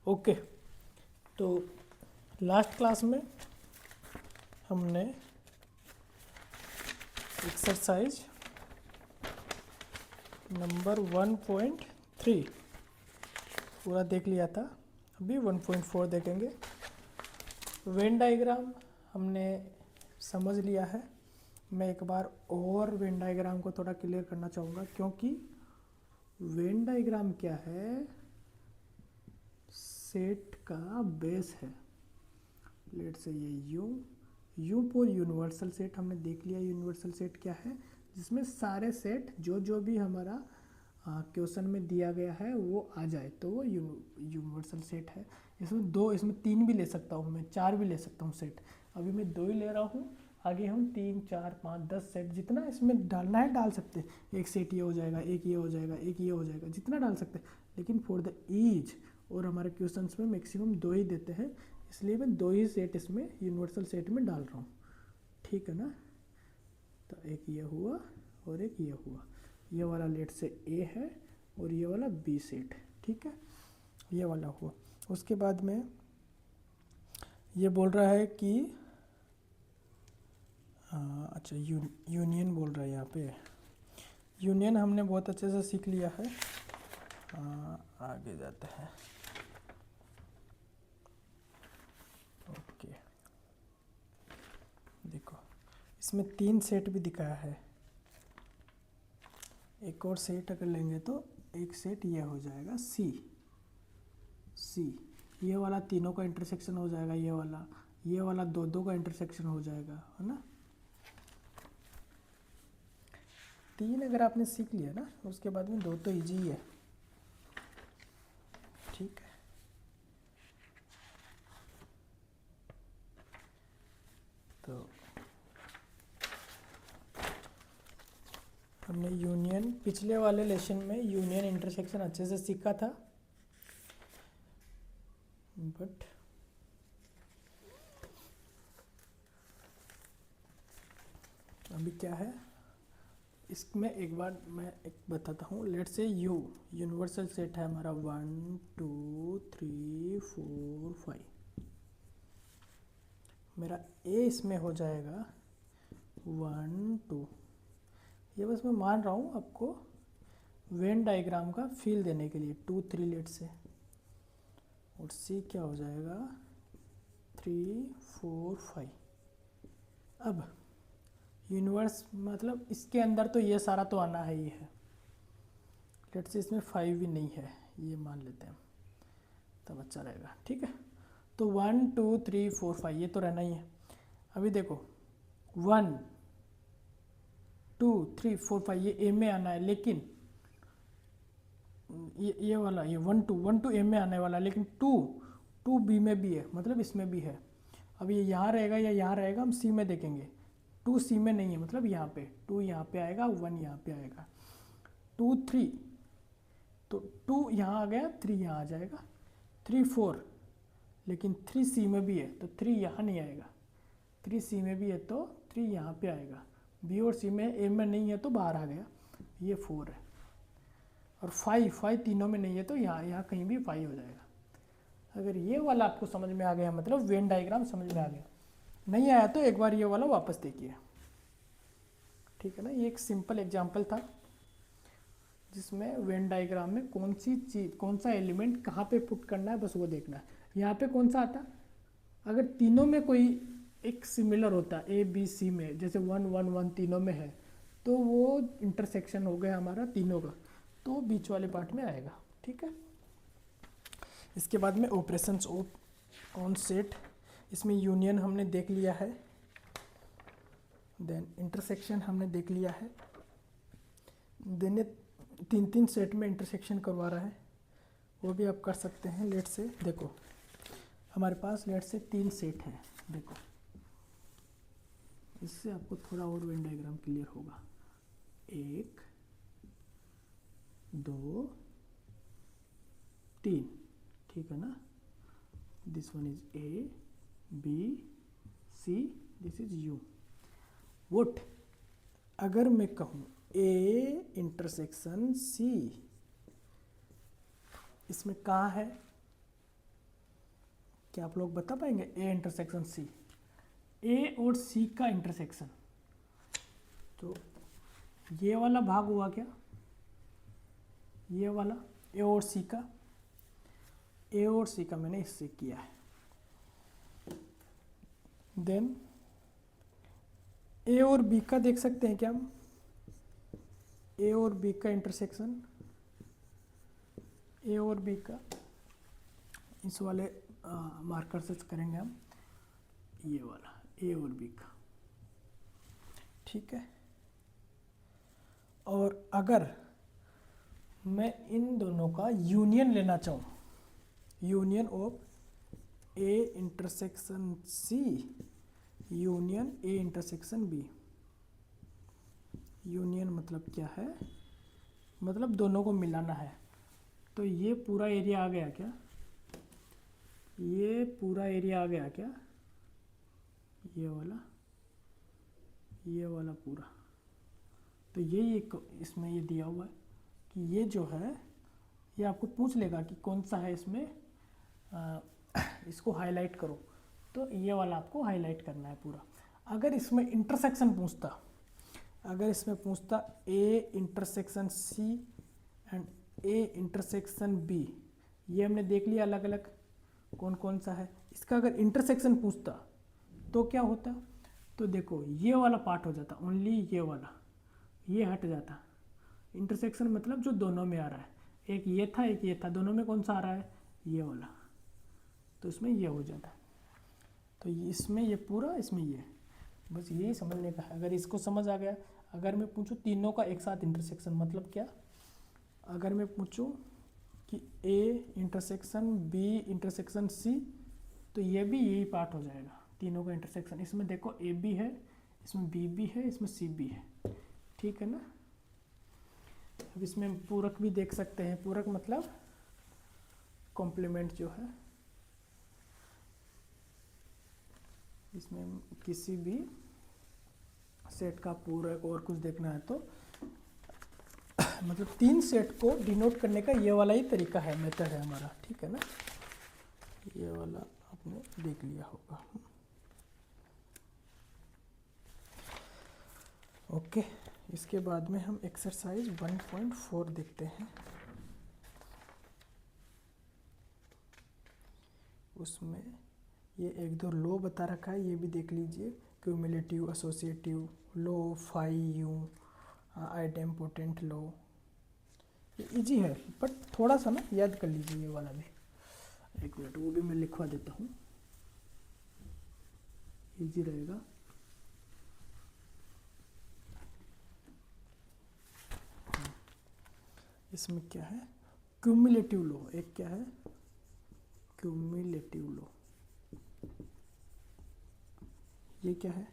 Okay, तो last class में हमने एक्सरसाइज नंबर 1.3 पूरा देख लिया था। अभी 1.4 देखेंगे। वेन डायग्राम हमने समझ लिया है। मैं एक बार और वेन डायग्राम को थोड़ा क्लियर करना चाहूँगा, क्योंकि वेन डायग्राम क्या है, सेट का बेस है। लेट से ये यू फॉर यूनिवर्सल सेट हमने देख लिया। यूनिवर्सल सेट क्या है, जिसमें सारे सेट जो भी हमारा क्वेश्चन में दिया गया है वो आ जाए, तो वो यूनिवर्सल सेट है। इसमें 3 भी ले सकता हूँ मैं, 4 भी ले सकता हूँ सेट। अभी मैं 2 ही ले रहा हूँ, आगे हम 3, 4, 5, 10 सेट जितना इसमें डालना है डाल सकते हैं। एक सेट ये हो जाएगा, एक ये हो जाएगा, एक ये हो जाएगा, जितना डाल सकते हैं। लेकिन फॉर द ईज और हमारे क्वेश्चंस में मैक्सिमम 2 ही देते हैं, इसलिए मैं 2 ही सेट इसमें यूनिवर्सल सेट में डाल रहा हूँ। ठीक है ना। तो एक ये हुआ और एक ये हुआ। ये वाला लेट से ए है और ये वाला बी सेट। ठीक है, ये वाला हुआ। उसके बाद में ये बोल रहा है कि अच्छा यूनियन बोल रहा है यहाँ पे। यूनियन हमने बहुत अच्छे से सीख लिया है। आगे जाते हैं। ओके, देखो इसमें 3 सेट भी दिखाया है। एक और सेट अगर लेंगे तो एक सेट ये हो जाएगा सी। ये वाला तीनों का इंटरसेक्शन हो जाएगा, ये वाला 2 का इंटरसेक्शन हो जाएगा, है ना। 3 अगर आपने सीख लिया ना, उसके बाद में 2 तो इजी ही है। ठीक है, तो हमने यूनियन पिछले वाले लेसन में यूनियन इंटरसेक्शन अच्छे से सीखा था, बट अभी क्या है इसमें एक बार मैं एक बताता हूँ। लेट से यूनिवर्सल सेट है हमारा 1 2 3 4 5। मेरा ए इसमें हो जाएगा 1 2। ये बस मैं मान रहा हूँ आपको वेन डायग्राम का फील देने के लिए। 2 3 लेट से, और सी क्या हो जाएगा 3 4 5। अब यूनिवर्स मतलब इसके अंदर तो ये सारा तो आना है ही है। लेट से इसमें 5 भी नहीं है, ये मान लेते हैं, तब अच्छा रहेगा। ठीक है, तो 1 2 3 4 5 ये तो रहना ही है। अभी देखो 1 2 3 4 5 ये ए में आना है, लेकिन ये वाला ये 1 2 ए में आने वाला है, लेकिन 2 बी में भी है, मतलब इसमें भी है। अब ये यहाँ रहेगा या यहाँ रहेगा, हम सी में देखेंगे। 2 सी में नहीं है, मतलब यहाँ पे 2 यहाँ पे आएगा, 1 यहाँ पे आएगा। 2 3, तो 2 यहाँ आ गया, 3 यहाँ आ जाएगा। 3 4, लेकिन 3 सी में भी है, तो 3 यहाँ नहीं आएगा। 3 सी में भी है तो 3 यहाँ पे आएगा। बी और सी में, ए में नहीं है तो बाहर आ गया, ये 4 है। और 5 तीनों में नहीं है तो यहाँ कहीं भी 5 हो जाएगा। अगर ये वाला आपको समझ में आ गया, मतलब वेन डायग्राम समझ में आ गया, नहीं आया तो एक बार ये वाला वापस देखिए। ठीक है ना, ये एक सिंपल एग्जांपल था जिसमें वेन डायग्राम में कौन सी चीज़, कौन सा एलिमेंट कहाँ पे पुट करना है, बस वो देखना है। यहाँ पे कौन सा आता, अगर तीनों में कोई एक सिमिलर होता ए बी सी में, जैसे 1 1 1 तीनों में है, तो वो इंटरसेक्शन हो गया हमारा तीनों का, तो बीच वाले पार्ट में आएगा। ठीक है, इसके बाद में ऑपरेशंस ऑन सेट, इसमें यूनियन हमने देख लिया है, देन इंटरसेक्शन हमने देख लिया है। देन 3 सेट में इंटरसेक्शन करवा रहा है, वो भी आप कर सकते हैं। लेट से देखो हमारे पास लेट से 3 सेट हैं। देखो इससे आपको थोड़ा और वेन डायग्राम क्लियर होगा। 1 2 3, ठीक है ना। This one is A B C, this is U. वोट अगर मैं कहूँ ए इंटरसेक्शन सी, इसमें कहाँ है, क्या आप लोग बता पाएंगे? ए इंटरसेक्शन सी, ए और सी का इंटरसेक्शन, तो ये वाला भाग हुआ क्या? ये वाला ए और सी का, ए और सी का मैंने इससे किया है। देन ए और बी का देख सकते हैं क्या हम? ए और बी का इंटरसेक्शन, ए और बी का इस वाले मार्कर से करेंगे हम, ये वाला ए और बी का, ठीक है। और अगर मैं इन दोनों का यूनियन लेना चाहूँ, union of A intersection C union A intersection B, union मतलब क्या है? मतलब दोनों को मिलाना है। तो ये पूरा एरिया आ गया क्या? ये पूरा एरिया आ गया क्या? ये वाला पूरा। तो ये इसमें ये दिया हुआ है कि ये जो है, ये आपको पूछ लेगा कि कौन सा है इसमें, इसको हाईलाइट करो, तो ये वाला आपको हाईलाइट करना है पूरा। अगर इसमें इंटरसेक्शन पूछता, अगर इसमें पूछता A intersection C and A intersection B, ये हमने देख लिया अलग अलग कौन कौन सा है। इसका अगर इंटरसेक्शन पूछता तो क्या होता? तो देखो ये वाला पार्ट हो जाता, ओनली ये वाला, ये हट जाता। इंटरसेक्शन मतलब जो दोनों में आ रहा है, एक ये था एक ये था, दोनों में कौन सा आ रहा है? ये वाला, तो इसमें ये हो जाता। तो इसमें ये पूरा, इसमें ये, बस यही समझने का है। अगर इसको समझ आ गया, अगर मैं पूछूं तीनों का एक साथ इंटरसेक्शन मतलब क्या, अगर मैं पूछूं कि A intersection B intersection C, तो ये भी यही पार्ट हो जाएगा, तीनों का इंटरसेक्शन। इसमें देखो ए बी है, इसमें बी भी है, इसमें सी भी है, ठीक है ना। अब इसमें पूरक भी देख सकते हैं, पूरक मतलब कॉम्प्लीमेंट जो है, इसमें किसी भी सेट का पूरक और कुछ देखना है तो मतलब तीन सेट को डिनोट करने का ये वाला ही तरीका है, मेथड है हमारा, ठीक है ना। ये वाला आपने देख लिया होगा। ओके, इसके बाद में हम एक्सरसाइज 1.4 देखते हैं। उसमें ये एक दो लो बता रखा है, ये भी देख लीजिए, cumulative, associative law, phi u, idempotent law. ये इजी है बट थोड़ा सा ना याद कर लीजिए ये वाला भी। एक मिनट, वो भी मैं लिखवा देता हूँ, इजी रहेगा। इसमें क्या है? क्यूमुलेटिव लो, एक क्या है? क्यूमुलेटिव लो। ये क्या है?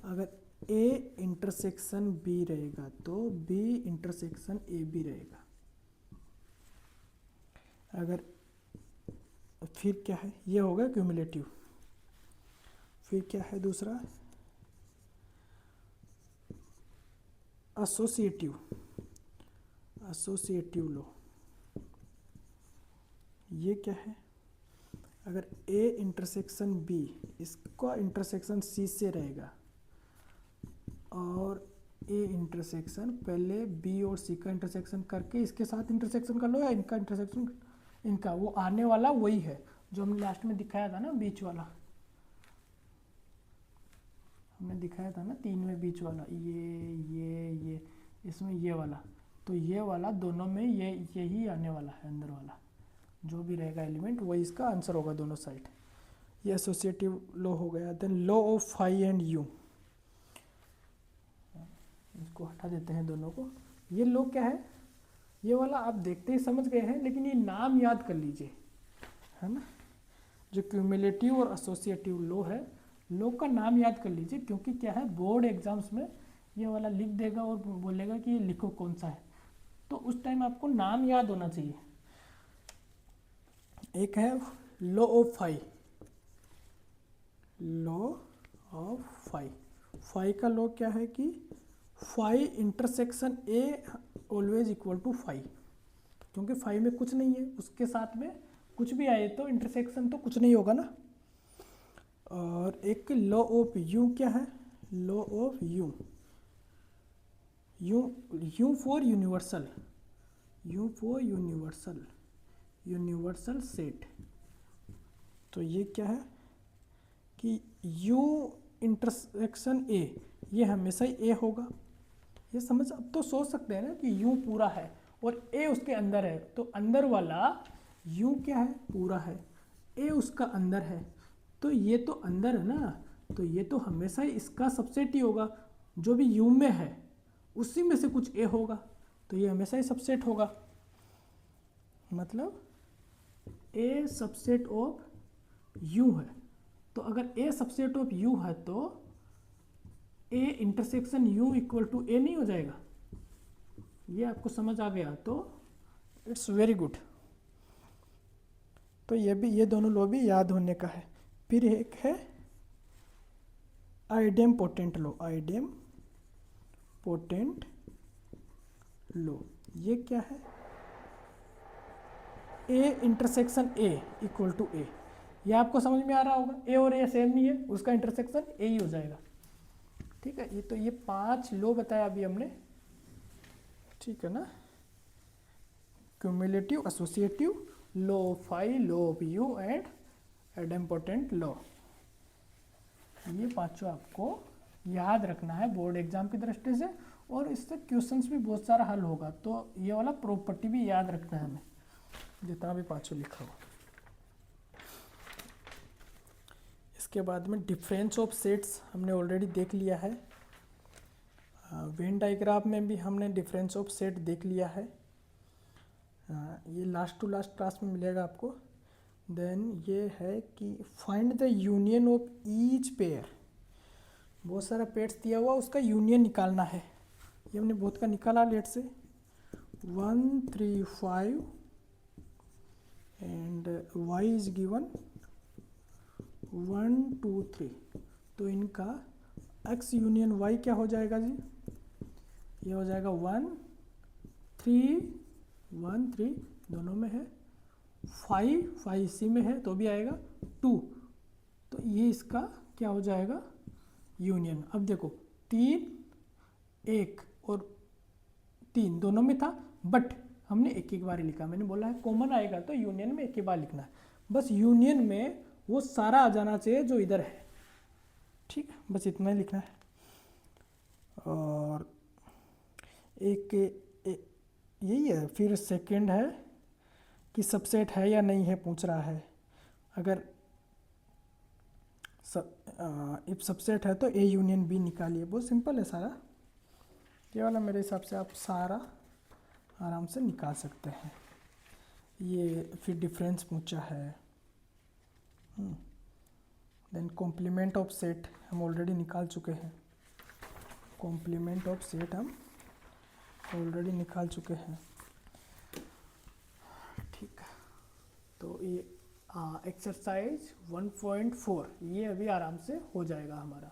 अगर ए इंटरसेक्शन बी रहेगा तो बी इंटरसेक्शन ए बी रहेगा। अगर फिर क्या है? ये होगा क्यूमुलेटिव। फिर क्या है दूसरा? एसोसिएटिव, एसोसिएटिव लो। ये क्या है? अगर ए इंटरसेक्शन बी, इसका इंटरसेक्शन सी से रहेगा और ए इंटरसेक्शन पहले बी और सी का इंटरसेक्शन करके इसके साथ इंटरसेक्शन कर लो, या इनका इंटरसेक्शन, इनका वो आने वाला वही है जो हमने लास्ट में दिखाया था ना, बीच वाला हमने दिखाया था ना, 3 में बीच वाला, ये इसमें ये वाला, तो ये वाला दोनों में यही आने वाला है, अंदर वाला जो भी रहेगा एलिमेंट वही इसका आंसर होगा दोनों साइड। ये एसोसिएटिव लो हो गया। Then law of phi and U, इसको हटा देते हैं दोनों को। ये लो क्या है? ये वाला आप देखते ही समझ गए हैं, लेकिन ये नाम याद कर लीजिए, है ना। जो क्यूमुलेटिव और एसोसिएटिव लो है, लो का नाम याद कर लीजिए, क्योंकि क्या है, बोर्ड एग्जाम्स में ये वाला लिख देगा और बोलेगा कि ये लिखो कौन सा है, तो उस टाइम आपको नाम याद होना चाहिए। एक है law of phi, law of phi. Phi का लो क्या है कि phi intersection A always equal to phi, क्योंकि फाई में कुछ नहीं है, उसके साथ में कुछ भी आए तो इंटरसेक्शन तो कुछ नहीं होगा ना। और एक लॉ ऑफ यू क्या है, law of you, you you for universal, you for universal, universal set. तो ये क्या है कि यू इंटरसेक्शन ए, ये हमेशा ही ए होगा। ये समझ, अब तो सोच सकते हैं ना कि यू पूरा है और ए उसके अंदर है, तो अंदर वाला यू क्या है, पूरा है, ए उसका अंदर है, तो ये तो अंदर है ना, तो ये तो हमेशा ही इसका सबसेट ही होगा। जो भी यू में है उसी में से कुछ ए होगा, तो ये हमेशा ही सबसेट होगा। मतलब ए सबसेट ऑफ यू है, तो अगर ए सबसेट ऑफ यू है तो A intersection U equal to A नहीं हो जाएगा। ये आपको समझ आ गया तो इट्स वेरी गुड। तो ये भी, ये दोनों लॉ भी याद होने का है। फिर एक है idempotent law, idempotent law. ये क्या है, A intersection A equal to A, ये आपको समझ में आ रहा होगा, ए और ए सेम ही है, उसका इंटरसेक्शन ए ही हो जाएगा। ठीक है, ये तो ये 5 लॉ बताया अभी हमने, ठीक है ना। Cumulative, associative, law of phi, law of U and idempotent law. ये पांचों आपको याद रखना है बोर्ड एग्जाम की दृष्टि से, और इससे क्वेश्चंस भी बहुत सारा हल होगा। तो ये वाला प्रॉपर्टी भी याद रखना है हमें, जितना भी पांचों लिखा हो। इसके बाद में डिफरेंस ऑफ सेट्स हमने ऑलरेडी देख लिया है। वेन डायग्राफ में भी हमने डिफरेंस ऑफ सेट देख लिया है। ये लास्ट टू लास्ट क्लास में मिलेगा आपको। देन ये है कि find the union of each pair, बहुत सारा पेयर्स दिया हुआ, उसका यूनियन निकालना है। ये हमने बहुत का निकाला, लेट से 1 3 5 एंड y इज गिवन 1 2 3। तो इनका x यूनियन y क्या हो जाएगा जी, ये हो जाएगा 1 3 1 3, दोनों में है 5 5 इसी में है तो भी आएगा 2, तो ये इसका क्या हो जाएगा यूनियन। अब देखो 3 1 और 3 दोनों में था, बट हमने एक एक बार ही लिखा। मैंने बोला है कॉमन आएगा तो यूनियन में एक ही बार लिखना है, बस यूनियन में वो सारा आ जाना चाहिए जो इधर है। ठीक है, बस इतना ही लिखना है। और एक यही है। फिर सेकंड है कि सबसेट है या नहीं है पूछ रहा है। अगर इफ सबसेट है तो ए यूनियन बी निकालिए, बहुत सिंपल है सारा। ये वाला मेरे हिसाब से आप सारा आराम से निकाल सकते हैं। ये फिर डिफरेंस पूछा है। देन कॉम्प्लीमेंट ऑफ सेट हम ऑलरेडी निकाल चुके हैं, कॉम्प्लीमेंट ऑफ सेट हम ऑलरेडी निकाल चुके हैं। ठीक है, तो ये एक्सरसाइज 1.4 ये अभी आराम से हो जाएगा हमारा।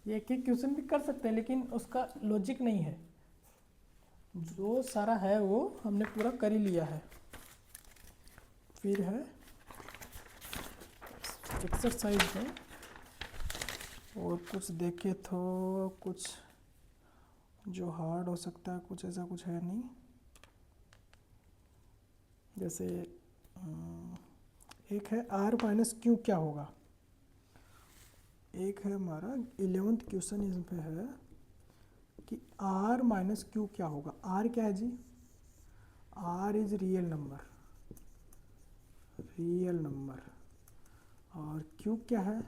ये एक एक क्वेश्चन भी कर सकते हैं, लेकिन उसका लॉजिक नहीं है, जो सारा है वो हमने पूरा कर ही लिया है। फिर है एक्सरसाइज में, और कुछ देखे तो कुछ जो हार्ड हो सकता है, कुछ ऐसा कुछ है नहीं। जैसे एक है r माइनस क्यू क्या होगा, एक है हमारा 11th क्वेश्चन इसमें है कि r माइनस क्यू क्या होगा। r क्या है जी, r is real number, real number, और q क्या है,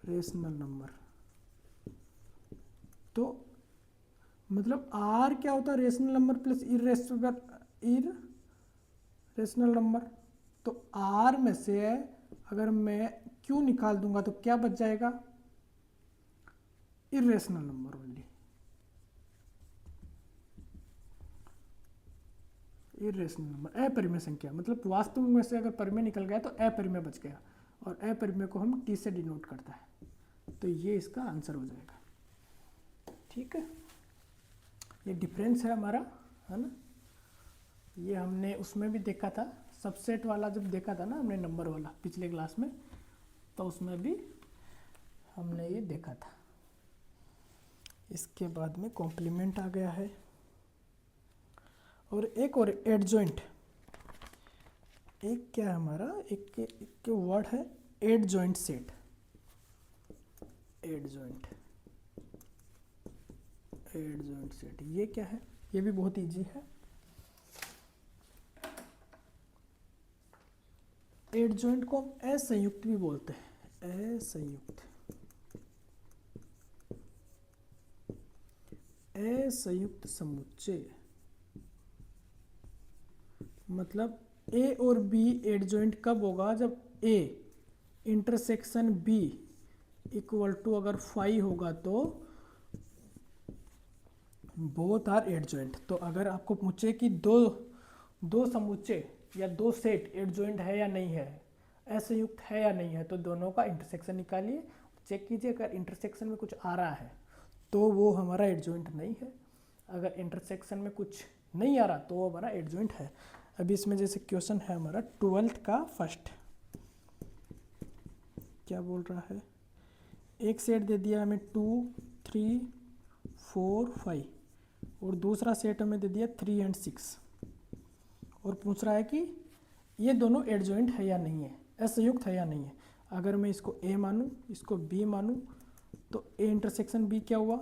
रेशनल नंबर। तो मतलब r क्या होता है, rational number plus irrational number. तो r में से अगर मैं q निकाल दूंगा तो क्या बच जाएगा, irrational number only, irrational number, अपरिमेय संख्या। मतलब वास्तव में से अगर परिमेय निकल गया तो अपरिमेय बच गया, और अपरिमेय को हम t से डिनोट करता है, तो ये इसका आंसर हो जाएगा। ठीक है, ये डिफरेंस है हमारा, है ना। ये हमने उसमें भी देखा था सबसेट वाला जब देखा था ना हमने नंबर वाला पिछले क्लास में, तो उसमें भी हमने ये देखा था। इसके बाद में कॉम्प्लीमेंट आ गया है, और एक और एडजॉइंट, एक क्या है हमारा, एक वर्ड है एडजॉइंट सेट। एडजॉइंट सेट ये क्या है, ये भी बहुत इजी है। एडजॉइंट को हम असंयुक्त भी बोलते हैं, असंयुक्त समुच्चय। मतलब ए और बी एडजॉइंट कब होगा, जब A intersection B equal to अगर 5 होगा तो बोथ आर एडजॉइंट। तो अगर आपको पूछे कि दो समुच्चय या दो सेट एडजॉइंट है या नहीं है, असंयुक्त है या नहीं है, तो दोनों का इंटरसेक्शन निकालिए, चेक कीजिए। अगर इंटरसेक्शन में कुछ आ रहा है तो वो हमारा एडजॉइंट नहीं है, अगर इंटरसेक्शन में कुछ नहीं आ रहा तो वो हमारा एडजॉइंट है। अभी इसमें जैसे क्वेश्चन है हमारा 12th का फर्स्ट, क्या बोल रहा है, एक सेट दे दिया हमें 2 3 4 5, और दूसरा सेट हमें दे दिया 3 और 6, और पूछ रहा है कि ये दोनों एडजॉइंट है या नहीं है, असंयुक्त है या नहीं है। अगर मैं इसको ए मानूं, इसको बी मानूं, तो ए इंटरसेक्शन बी क्या हुआ,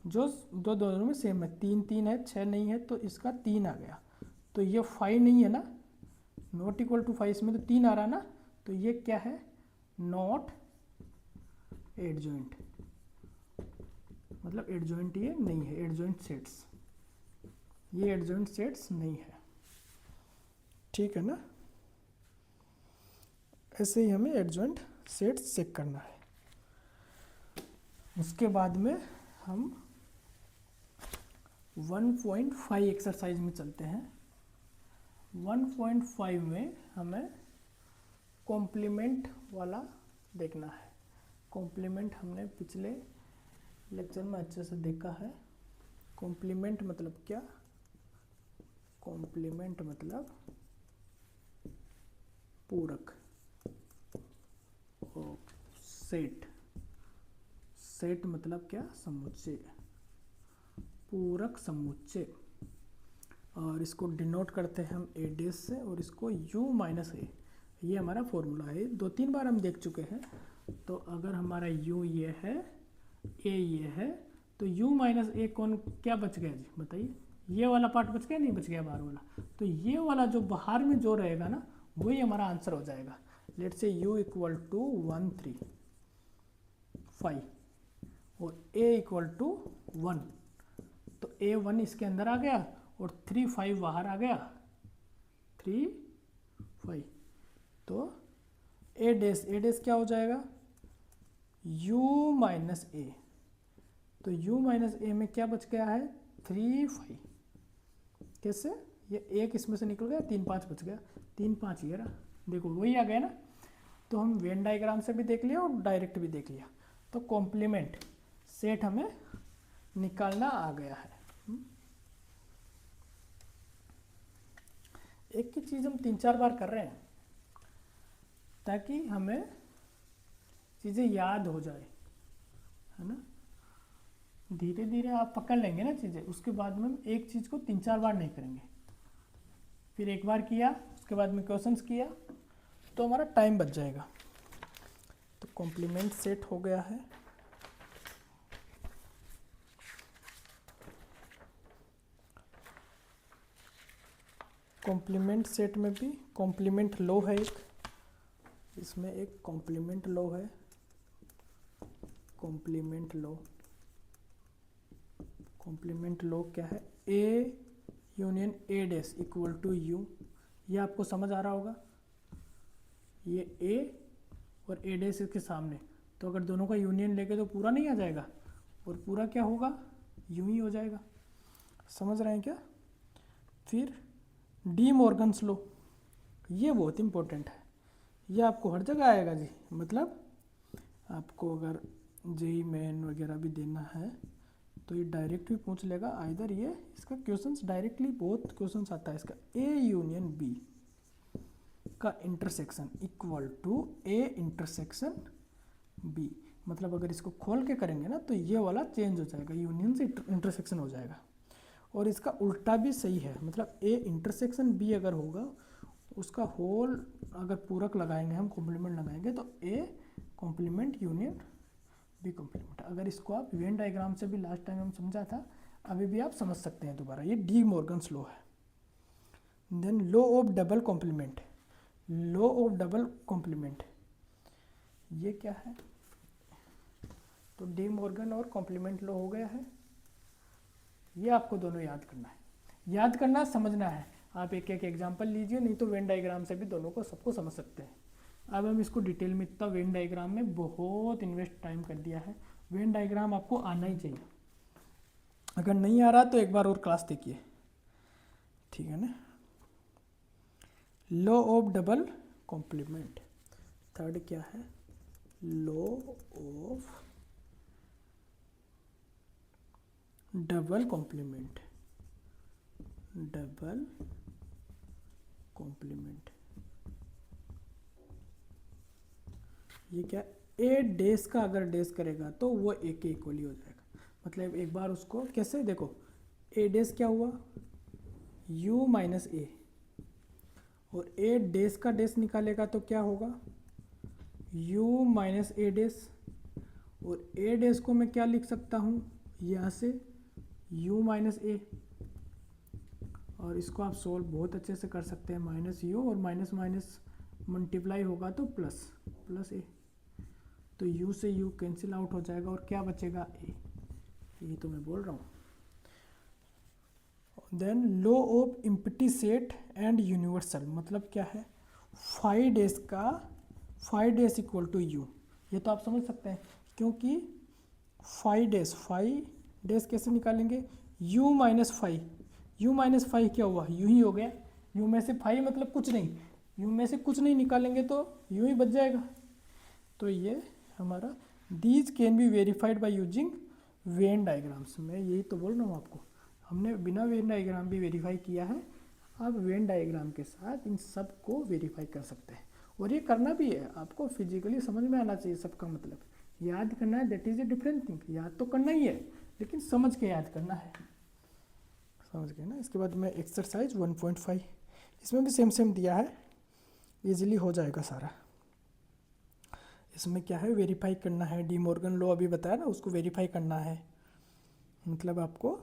जो दोनों में सेम है, 3 3 है, 6 नहीं है, तो इसका 3 आ गया। तो ये 5 नहीं है ना, नॉट इक्वल टू 5, इसमें तो 3 आ रहा ना, तो ये क्या है, नॉट एडजॉइंट। मतलब एडजॉइंट ये नहीं है, एडजॉइंट सेट्स, ये एडजॉइंट सेट्स नहीं है, ठीक है ना। ऐसे ही हमें एडजॉइंट सेट्स चेक करना है। उसके बाद में हम 1.5 एक्सरसाइज में चलते हैं। 1.5 में हमें कॉम्प्लीमेंट वाला देखना है। कॉम्प्लीमेंट हमने पिछले लेक्चर में अच्छे से देखा है। कॉम्प्लीमेंट मतलब क्या, कॉम्प्लीमेंट मतलब पूरक। सेट, सेट मतलब क्या, समुच्चय, पूरक समुच्चय। और इसको डिनोट करते हैं हम ए डेश से, और इसको u माइनस ए, ये हमारा फॉर्मूला है, 2-3 बार हम देख चुके हैं। तो अगर हमारा u ये है, a ये है, तो u माइनस ए कौन क्या बच गया जी, बताइए, ये वाला पार्ट बच गया, नहीं बच गया बाहर वाला, तो ये वाला जो बाहर में जो रहेगा ना वही हमारा आंसर हो जाएगा। लेट से u इक्वल टू 1 3 5 और a इक्वल टू 1, तो a 1 इसके अंदर आ गया और 3 5 बाहर आ गया, 3 5, तो a डैश क्या हो जाएगा, u माइनस ए। तो u माइनस ए में क्या बच गया है, 3 5, कैसे, ये एक इसमें से निकल गया, 3 5 बच गया, 3 5 ये रहा, देखो वही आ गया ना। तो हम वेन डायग्राम से भी देख लिया और डायरेक्ट भी देख लिया। तो कॉम्प्लीमेंट सेट हमें निकालना आ गया है। एक ही चीज़ हम 3-4 बार कर रहे हैं ताकि हमें चीज़ें याद हो जाए, है ना। धीरे धीरे आप पकड़ लेंगे ना चीज़ें, उसके बाद में हम एक चीज़ को 3-4 बार नहीं करेंगे। फिर एक बार किया, उसके बाद में क्वेश्चंस किया, तो हमारा टाइम बच जाएगा। तो कॉम्प्लीमेंट सेट हो गया है। कॉम्प्लीमेंट सेट में भी कॉम्प्लीमेंट लो है एक, इसमें एक कॉम्प्लीमेंट लो है, कॉम्प्लीमेंट लो। कॉम्प्लीमेंट लो क्या है, A union A dash equal to U, ये आपको समझ आ रहा होगा, ये ए और ए डैश के सामने, तो अगर दोनों का यूनियन लेके तो पूरा नहीं आ जाएगा, और पूरा क्या होगा, यूं ही हो जाएगा, समझ रहे हैं क्या। फिर डी मॉर्गन्स लो, ये बहुत इम्पोर्टेंट है, ये आपको हर जगह आएगा जी। मतलब आपको अगर जेई मेन वगैरह भी देना है तो ये डायरेक्ट भी पूछ लेगा आइदर ये, इसका क्वेश्चंस डायरेक्टली बहुत क्वेश्चंस आता है इसका, ए यूनियन बी का intersection equal to A intersection B. मतलब अगर इसको खोल के करेंगे ना तो ये वाला चेंज हो जाएगा, यूनियन से इंटरसेक्शन हो जाएगा। और इसका उल्टा भी सही है, मतलब ए इंटरसेक्शन बी अगर होगा उसका होल अगर पूरक लगाएंगे हम, कॉम्प्लीमेंट लगाएंगे तो A complement union B complement. अगर इसको आप वेन डायग्राम से भी लास्ट टाइम हम समझा था, अभी भी आप समझ सकते हैं दोबारा, ये डी मॉर्गन्स लॉ है। Then law of double complement, law of double complement ये क्या है, तो डी मॉर्गन और कॉम्प्लीमेंट लॉ हो गया है। ये आपको दोनों याद करना है, याद करना समझना है। आप एक एक एग्जांपल लीजिए, नहीं तो वेन डायग्राम से भी दोनों को सबको समझ सकते हैं। अब हम इसको डिटेल में, इतना वेन डायग्राम में बहुत इन्वेस्ट टाइम कर दिया है, वेन डायग्राम आपको आना ही चाहिए। अगर नहीं आ रहा तो एक बार और क्लास देखिए, ठीक है ना। Law of double complement, third क्या है, law of double complement, double complement ये क्या, ए डेस का अगर डेस करेगा तो वो ए के इक्वली हो जाएगा। मतलब एक बार उसको कैसे देखो, ए डेस क्या हुआ, u माइनस ए, और ए डेस का डेस निकालेगा तो क्या होगा, u माइनस ए डेस। और ए डेस को मैं क्या लिख सकता हूँ यहाँ से, u माइनस ए, और इसको आप सोल्व बहुत अच्छे से कर सकते हैं, माइनस यू और माइनस माइनस मल्टीप्लाई होगा तो प्लस प्लस ए, तो u से u कैंसिल आउट हो जाएगा और क्या बचेगा a, ये तो मैं बोल रहा हूँ। Then law of empty set and universal, मतलब क्या है, फाइव डेज का five days equal to u, ये तो आप समझ सकते हैं, क्योंकि फाइव डेज कैसे निकालेंगे, u minus five, u minus five क्या हुआ, u ही हो गया, u में से फाइव मतलब कुछ नहीं, u में से कुछ नहीं निकालेंगे तो u ही बच जाएगा। तो ये हमारा these can be verified by using Venn diagrams, मैं यही तो बोल रहा हूँ आपको, हमने बिना वेन डायग्राम भी वेरीफाई किया है, आप वेन डायग्राम के साथ इन सब को वेरीफाई कर सकते हैं। और ये करना भी है, आपको फिजिकली समझ में आना चाहिए सबका मतलब, याद करना है that is a different thing, याद तो करना ही है लेकिन समझ के याद करना है, समझ गए ना। इसके बाद में एक्सरसाइज 1.5, इसमें भी सेम दिया है, इजीली हो जाएगा सारा। इसमें क्या है, वेरीफाई करना है, डी मॉर्गन लॉ अभी बताया ना, उसको वेरीफाई करना है। मतलब आपको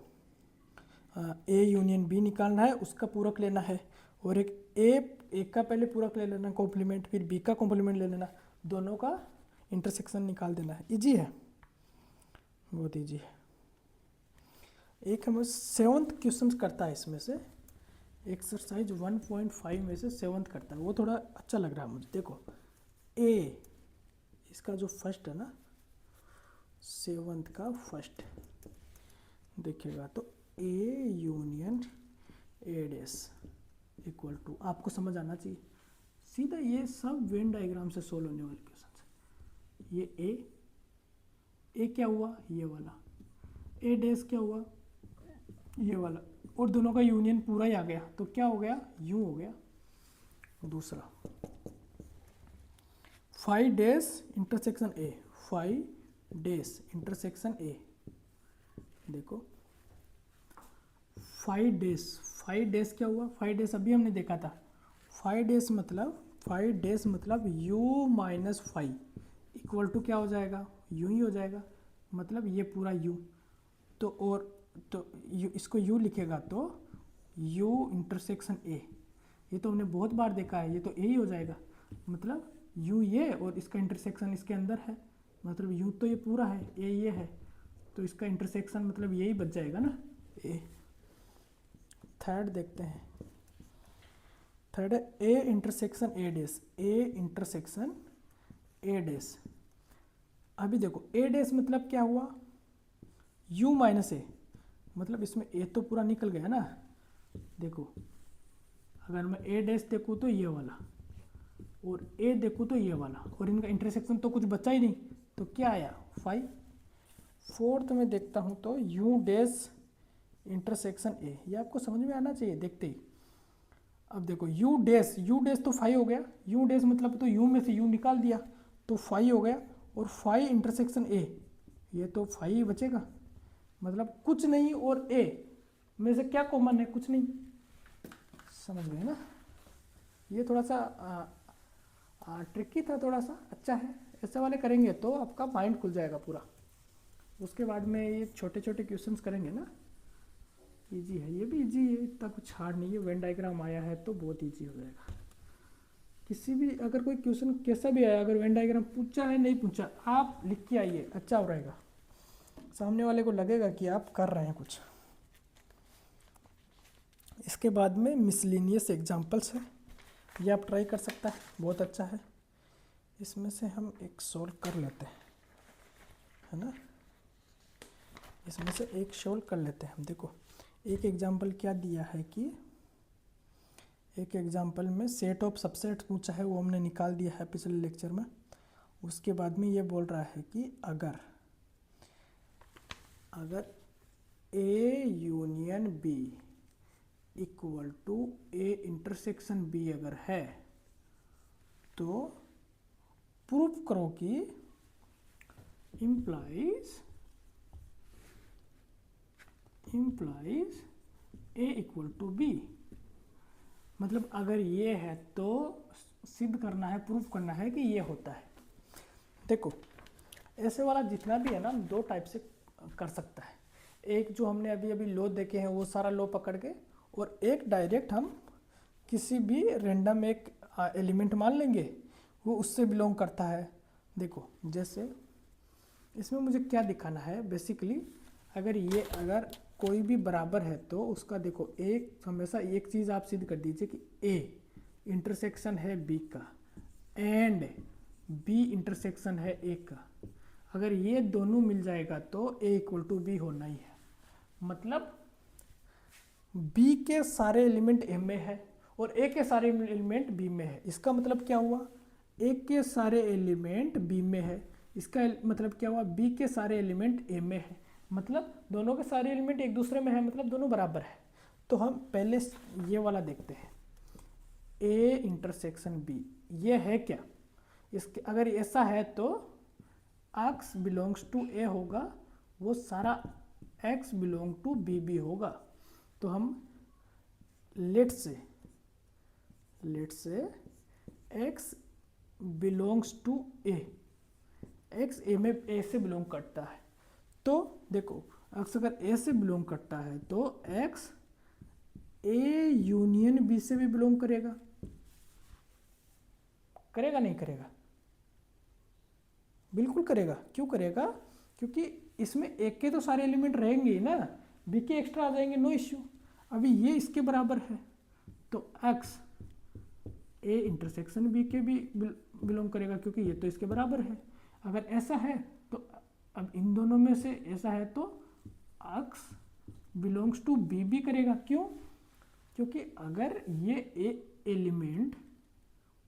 ए यूनियन बी निकालना है, उसका पूरक लेना है, और एक का पहले पूरक ले लेना कॉम्प्लीमेंट, फिर बी का कॉम्प्लीमेंट ले लेना, दोनों का इंटरसेक्शन निकाल देना है। इजी है, बहुत इजी है। एक हमें 7th क्वेश्चन करता है इसमें से, एक्सरसाइज 1.5 में से 7th करता है, वो थोड़ा अच्छा लग रहा है मुझे। देखो ए, इसका जो फर्स्ट है ना 7th का फर्स्ट देखिएगा तो A union A dash equal to, आपको समझ आना चाहिए सीधा, ये सब वेन डायग्राम से सोल्व होने वाले क्वेश्चन। ये ए क्या हुआ, ये वाला, ए डेस क्या हुआ, ये वाला, और दोनों का यूनियन पूरा ही आ गया तो क्या हो गया, यू हो गया। दूसरा 5 days intersection A, 5 days intersection A, देखो 5 डेज क्या हुआ, 5 डेज अभी हमने देखा था, 5 डेज मतलब u minus five equal to क्या हो जाएगा, u ही हो जाएगा, मतलब ये पूरा u, तो और तो u, इसको u लिखेगा तो u इंटरसेक्शन a, ये तो हमने बहुत बार देखा है, ये तो a ही हो जाएगा, मतलब u ये और इसका इंटरसेक्शन इसके अंदर है, मतलब u तो ये पूरा है, a ये है, तो इसका इंटरसेक्शन मतलब यही बच जाएगा ना a। थर्ड देखते हैं, थर्ड है a intersection a dash, a intersection a dash. अभी देखो a डेस मतलब क्या हुआ, u माइनस a, मतलब इसमें a तो पूरा निकल गया ना। देखो अगर मैं a डेस देखूँ तो ये वाला, और a देखूँ तो ये वाला, और इनका इंटरसेक्शन तो कुछ बचा ही नहीं, तो क्या आया 5, फोर्थ में देखता हूँ तो यू डैश इंटरसेक्शन ए, ये आपको समझ में आना चाहिए देखते ही। अब देखो यू डैश तो फाई हो गया, यू डैश मतलब तो यू में से यू निकाल दिया तो फाई हो गया, और फाई इंटरसेक्शन ए, ये तो फाई ही बचेगा, मतलब कुछ नहीं और ए में से क्या कॉमन है, कुछ नहीं। समझ गए ना, ये थोड़ा सा ट्रिकी था, थोड़ा सा अच्छा है। ऐसे वाले करेंगे तो आपका माइंड खुल जाएगा पूरा। उसके बाद में ये छोटे छोटे क्वेश्चंस करेंगे ना, इजी है, ये भी इजी है, इतना कुछ हार्ड नहीं है। वेन डायग्राम आया है तो बहुत इजी हो जाएगा। किसी भी अगर कोई क्वेश्चन कैसा भी आया, अगर वेन डायग्राम पूछा है नहीं पूछा, आप लिख के आइए, अच्छा हो रहेगा, सामने वाले को लगेगा कि आप कर रहे हैं कुछ। इसके बाद में मिसलिनियस एग्जाम्पल्स है, ये आप ट्राई कर सकता है, बहुत अच्छा है। इसमें से हम एक सॉल्व कर लेते हैं, है ना, इसमें से एक सॉल्व कर लेते हैं हम। देखो एक एग्जाम्पल क्या दिया है कि एक एग्जाम्पल में सेट ऑफ सबसेट पूछा है, वो हमने निकाल दिया है पिछले लेक्चर में। उसके बाद में ये बोल रहा है कि अगर A union B equal to A intersection B अगर है तो प्रूफ करो कि implies A equal to B. मतलब अगर ये है तो सिद्ध करना है, प्रूफ करना है कि ये होता है। देखो ऐसे वाला जितना भी है ना, दो टाइप से कर सकता है। एक जो हमने अभी अभी लो देखे हैं वो सारा लो पकड़ के, और एक डायरेक्ट हम किसी भी रैंडम एक एलिमेंट मान लेंगे वो उससे बिलोंग करता है। देखो जैसे इसमें मुझे क्या दिखाना है बेसिकली, अगर कोई भी बराबर है तो उसका देखो एक हमेशा एक चीज़ आप सिद्ध कर दीजिए कि ए इंटरसेक्शन है बी का एंड बी इंटरसेक्शन है ए का। अगर ये दोनों मिल जाएगा तो ए इक्वल टू बी होना ही है। मतलब बी के सारे एलिमेंट ए में है और ए के सारे एलिमेंट बी में है। इसका मतलब क्या हुआ, ए के सारे एलिमेंट बी में है, इसका मतलब क्या हुआ, बी के सारे एलिमेंट ए में है, मतलब दोनों के सारे एलिमेंट एक दूसरे में है, मतलब दोनों बराबर है। तो हम पहले ये वाला देखते हैं, ए इंटरसेक्शन बी, ये है क्या। इसके अगर ऐसा है तो x बिलोंग्स टू ए होगा, वो सारा x बिलोंग टू बी भी होगा। तो हम लेट से x belongs to A, x A में ए से बिलोंग करता है। तो देखो x अगर ए से बिलोंग करता है तो x ए यूनियन बी से भी बिलोंग करेगा, करेगा नहीं करेगा, बिल्कुल करेगा। क्यों करेगा, क्योंकि इसमें एक के तो सारे एलिमेंट रहेंगे ही ना, बी के एक्स्ट्रा आ जाएंगे, नो इश्यू। अभी ये इसके बराबर है तो x ए इंटरसेक्शन बी के भी बिलोंग करेगा, क्योंकि ये तो इसके बराबर है। अगर ऐसा है तो अब इन दोनों में से ऐसा है तो x बिलोंग्स टू बी भी करेगा। क्यों, क्योंकि अगर ये एलिमेंट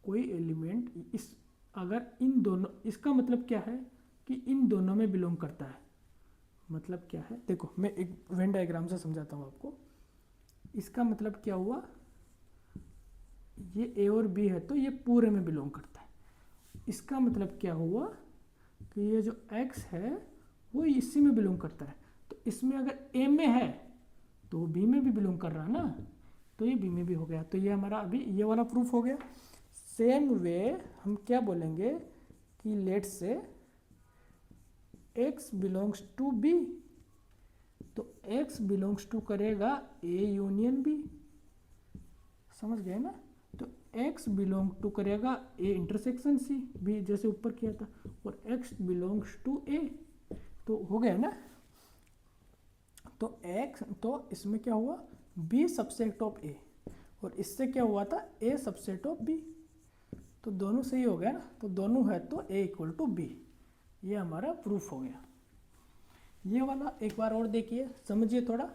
कोई एलिमेंट इस अगर इन दोनों, इसका मतलब क्या है कि इन दोनों में बिलोंग करता है। मतलब क्या है, देखो मैं एक वेन डायग्राम से समझाता हूँ आपको। इसका मतलब क्या हुआ, ये ए और बी है तो ये पूरे में बिलोंग करता है। इसका मतलब क्या हुआ कि ये जो x है वो इसी में बिलोंग करता है। तो इसमें अगर ए में है तो बी में भी बिलोंग कर रहा है ना, तो ये बी में भी हो गया। तो ये हमारा अभी ये वाला प्रूफ हो गया। सेम वे हम क्या बोलेंगे कि लेट से x बिलोंग्स टू बी, तो x बिलोंग्स टू करेगा ए यूनियन बी, समझ गए ना। तो x बिलोंग टू करेगा ए इंटरसेक्शन सी बी, जैसे ऊपर किया था, और x बिलोंग्स टू ए, तो हो गया ना। तो x तो इसमें क्या हुआ, b सबसेट ऑफ a, और इससे क्या हुआ था, a सबसेट ऑफ b। तो दोनों सही हो गया ना, तो दोनों है तो a इक्वल टू बी, ये हमारा प्रूफ हो गया। ये वाला एक बार और देखिए, समझिए थोड़ा।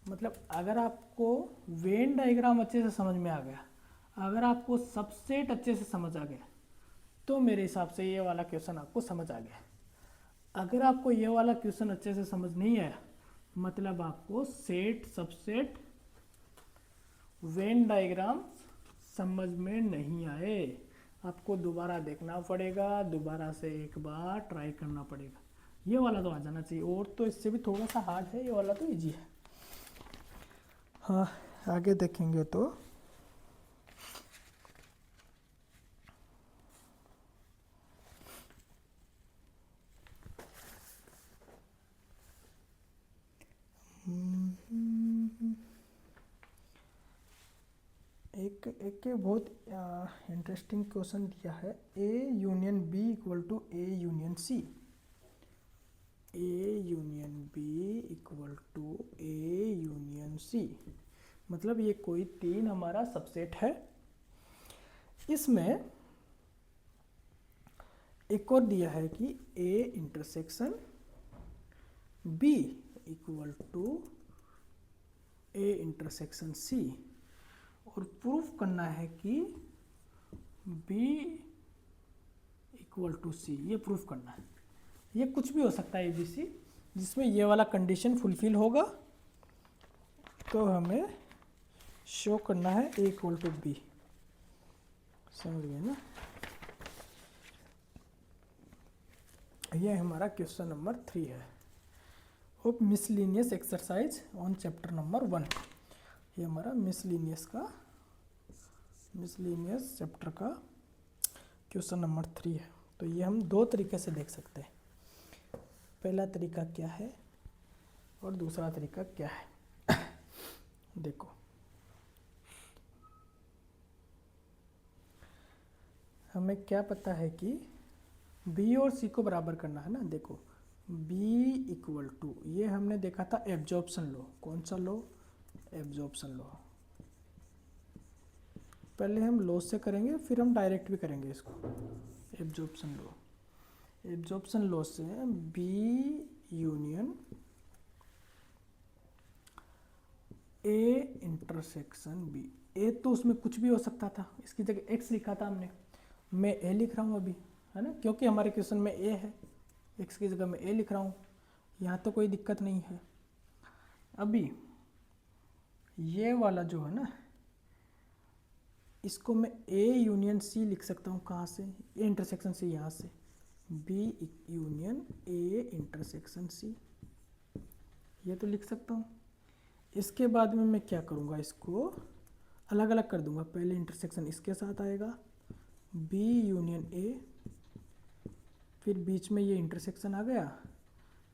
मतलब अगर आपको वेन डायग्राम अच्छे से समझ में आ गया, अगर आपको सबसेट अच्छे से समझ आ गया, तो मेरे हिसाब से ये वाला क्वेश्चन आपको समझ आ गया। अगर आपको ये वाला क्वेश्चन अच्छे से समझ नहीं आया, मतलब आपको सेट सबसेट वेन डायग्राम समझ में नहीं आए, आपको दोबारा देखना पड़ेगा, दोबारा से एक बार ट्राई करना पड़ेगा। ये वाला तो आ जाना चाहिए, और तो इससे भी थोड़ा सा हार्ड है, ये वाला तो इजी है। हाँ, आगे देखेंगे तो एक बहुत इंटरेस्टिंग क्वेश्चन दिया है, A union B equal to A union C. A union B equal to A union C, मतलब ये कोई तीन हमारा सबसेट है। इसमें एक और दिया है कि A intersection B equal to A intersection C, और प्रूफ करना है कि बी इक्वल टू सी, ये प्रूफ करना है। ये कुछ भी हो सकता है ABC, जिसमें ये वाला कंडीशन फुलफिल होगा तो हमें शो करना है A इक्वल टू बी। समझ गए ना? ये हमारा क्वेश्चन नंबर 3 है of miscellaneous exercise on chapter number 1। ये हमारा मिसलिनियस चैप्टर का क्वेश्चन नंबर 3 है। तो ये हम दो तरीके से देख सकते हैं, पहला तरीका क्या है और दूसरा तरीका क्या है। देखो, हमें क्या पता है कि B और C को बराबर करना है ना। देखो, B इक्वल टू, ये हमने देखा था एब्जॉर्प्शन लॉ। कौन सा लॉ? Absorption law. पहले हम लॉ से करेंगे, फिर हम डायरेक्ट भी करेंगे इसको। एब्जॉर्प्शन लॉ से B union A intersection B। A तो उसमें कुछ भी हो सकता था, इसकी जगह X लिखा था हमने, मैं A लिख रहा हूँ अभी, है ना, क्योंकि हमारे क्वेश्चन में A है। X की जगह मैं A लिख रहा हूँ, यहाँ तो कोई दिक्कत नहीं है। अभी ये वाला जो है ना, इसको मैं A यूनियन C लिख सकता हूँ। कहाँ से? A इंटरसेक्शन C, यहाँ से B union A intersection C, ये तो लिख सकता हूँ। इसके बाद में मैं क्या करूँगा, इसको अलग अलग कर दूंगा। पहले इंटरसेक्शन इसके साथ आएगा B यूनियन A, फिर बीच में ये इंटरसेक्शन आ गया,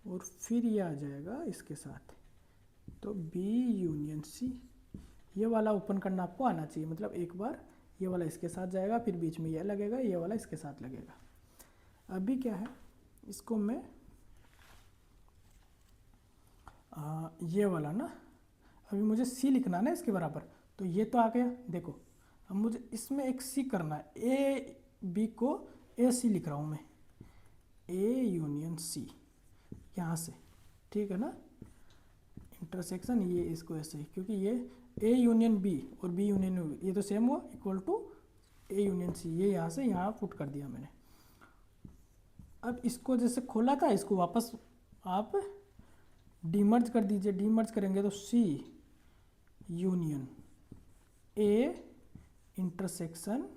और फिर ये आ जाएगा इसके साथ, तो B यूनियन C। ये वाला ओपन करना आपको आना चाहिए, मतलब एक बार ये वाला इसके साथ जाएगा, फिर बीच में ये लगेगा, ये वाला इसके साथ लगेगा। अभी क्या है, इसको मैं ये वाला ना, अभी मुझे C लिखना ना इसके बराबर, तो ये तो आ गया। देखो, अब मुझे इसमें एक C करना है, A B को A C लिख रहा हूँ मैं, A यूनियन C, यहाँ से, ठीक है ना। इंटरसेक्शन ये इसको ऐसे ही, क्योंकि ये A यूनियन B और B यूनियन B ये तो सेम हुआ, equal to A union C, ये यहाँ से यहाँ पुट कर दिया मैंने। अब इसको जैसे खोला था, इसको वापस आप डीमर्ज कर दीजिए। डीमर्ज करेंगे तो C union A intersection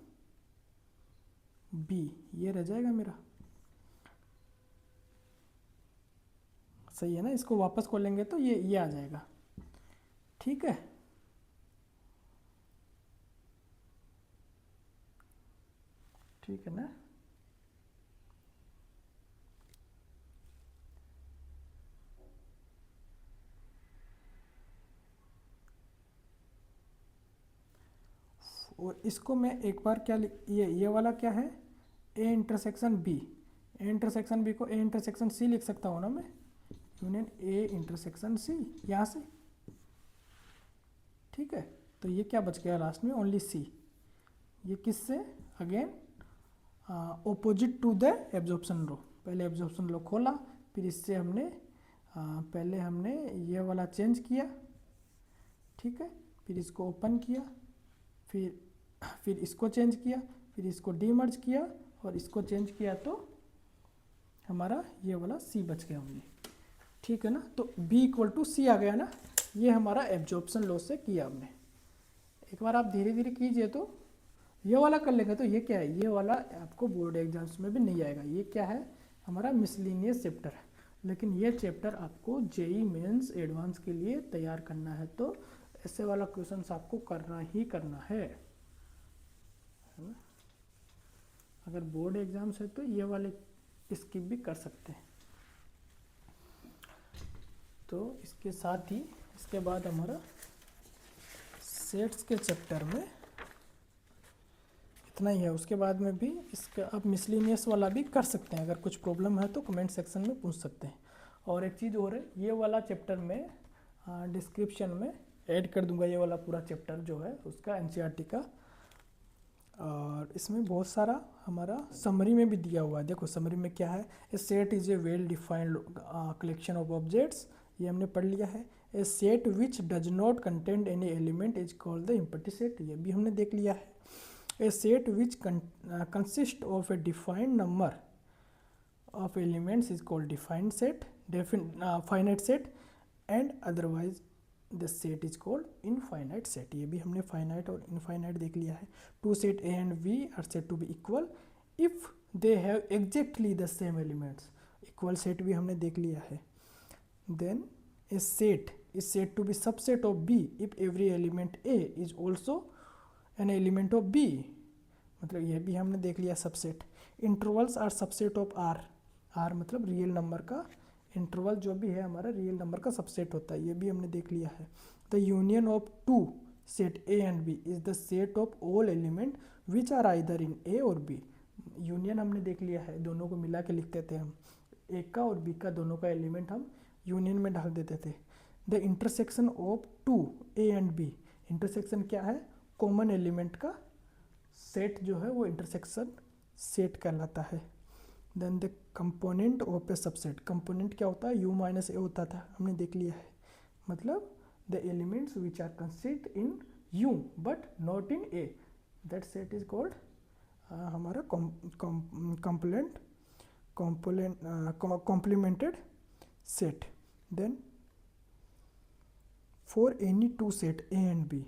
B, ये रह जाएगा मेरा। सही है ना? इसको वापस खोलेंगे तो ये आ जाएगा, ठीक है। ठीक है ना? और इसको मैं एक बार क्या ये वाला क्या है, A intersection B। A intersection B को A इंटरसेक्शन C लिख सकता हूँ ना मैं, यूनियन A इंटरसेक्शन C, यहाँ से, ठीक है। तो ये क्या बच गया लास्ट में? Only C। ये किससे? Again opposite to the absorption law. पहले एब्जॉर्प्शन लॉ खोला, फिर इससे हमने पहले हमने ये वाला चेंज किया, ठीक है, फिर इसको ओपन किया, फिर इसको चेंज किया, फिर इसको डीमर्ज किया और इसको चेंज किया, तो हमारा ये वाला सी बच गया ओनली, ठीक है ना। तो बी इक्वल टू सी आ गया ना, ये हमारा एब्जॉर्प्शन लॉस से किया हमने। एक बार आप धीरे धीरे कीजिए तो ये वाला कर लेंगे। तो ये क्या है, ये वाला आपको बोर्ड एग्जाम्स में भी नहीं आएगा। ये क्या है, हमारा मिसलिनियस चैप्टर है, लेकिन ये चैप्टर आपको जेई मेंस एडवांस के लिए तैयार करना है, तो ऐसे वाला क्वेश्चंस आपको करना ही करना है ना। अगर बोर्ड एग्जाम्स है तो ये वाले स्किप भी कर सकते हैं। तो इसके साथ ही इसके बाद हमारा सेट्स के चैप्टर में इतना ही है। उसके बाद में भी इसका आप मिसलिनियस वाला भी कर सकते हैं। अगर कुछ प्रॉब्लम है तो कमेंट सेक्शन में पूछ सकते हैं। और एक चीज़ और है, ये वाला चैप्टर में डिस्क्रिप्शन में ऐड कर दूंगा ये वाला पूरा चैप्टर जो है उसका एनसीईआरटी का। और इसमें बहुत सारा हमारा समरी में भी दिया हुआ है। देखो समरी में क्या है, a set is a well defined collection of objects, ये हमने पढ़ लिया है। A set which does not contain any element is called the empty set, ये भी हमने देख लिया है। A set which consist of a defined number of elements is called defined set, finite set, and otherwise the set is called infinite set, ये भी हमने finite और infinite देख लिया है। Two set A and B are said to be equal if they have exactly the same elements, equal set भी हमने देख लिया है। Then a set is said to be subset of B if every element A is also an element of B, मतलब ये भी हमने देख लिया subset. Intervals are subset of R, R मतलब रियल नंबर का, इंटरवल जो भी है हमारा रियल नंबर का सबसेट होता है, ये भी हमने देख लिया है। The union of two set A and B is the set of all element which are either in A or B, union हमने देख लिया है, दोनों को मिला के लिखते थे हम, ए का और बी का दोनों का एलिमेंट हम यूनियन में डाल देते थे। The intersection of two A and B, intersection क्या है, कॉमन एलिमेंट का सेट जो है वो इंटरसेक्शन सेट कहलाता है। Then the component of a subset, component क्या होता है, यू माइनस ए होता था, हमने देख लिया है, मतलब the elements which are consist in U but not in A, that set is called हमारा complemented set. Then for any two set A and B,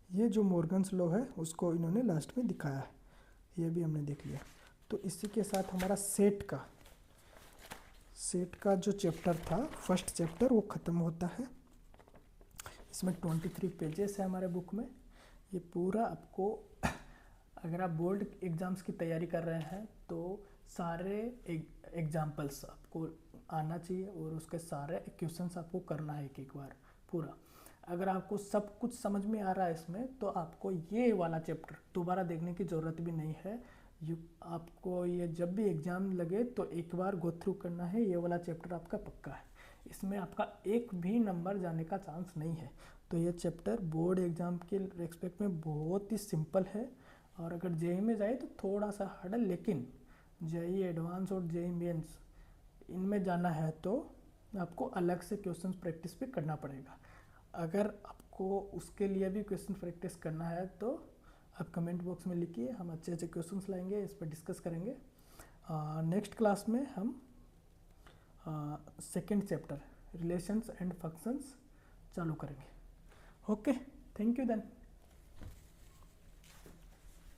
ये जो मॉर्गन्स लॉ है उसको इन्होंने लास्ट में दिखाया है, ये भी हमने देख लिया। तो इसी के साथ हमारा सेट का जो चैप्टर था फर्स्ट चैप्टर वो ख़त्म होता है। इसमें 23 पेजेस है हमारे बुक में। ये पूरा आपको अगर आप बोर्ड एग्ज़ाम्स की तैयारी कर रहे हैं तो सारे एग्जाम्पल्स आपको आना चाहिए और उसके सारे क्वेश्चंस आपको करना है एक बार पूरा। अगर आपको सब कुछ समझ में आ रहा है इसमें तो आपको ये वाला चैप्टर दोबारा देखने की ज़रूरत भी नहीं है। आपको ये जब भी एग्ज़ाम लगे तो एक बार गो थ्रू करना है, ये वाला चैप्टर आपका पक्का है, इसमें आपका एक भी नंबर जाने का चांस नहीं है। तो ये चैप्टर बोर्ड एग्ज़ाम के रेस्पेक्ट में बहुत ही सिंपल है, और अगर जेई में जाए तो थोड़ा सा हार्ड है, लेकिन जेई एडवांस और जेई मेंस इनमें जाना है तो आपको अलग से क्वेश्चन प्रैक्टिस भी करना पड़ेगा। अगर आपको उसके लिए भी क्वेश्चन प्रैक्टिस करना है तो आप कमेंट बॉक्स में लिखिए, हम अच्छे अच्छे क्वेश्चंस लाएंगे, इस पर डिस्कस करेंगे। नेक्स्ट क्लास में हम second chapter relations and functions चालू करेंगे। Okay, thank you then.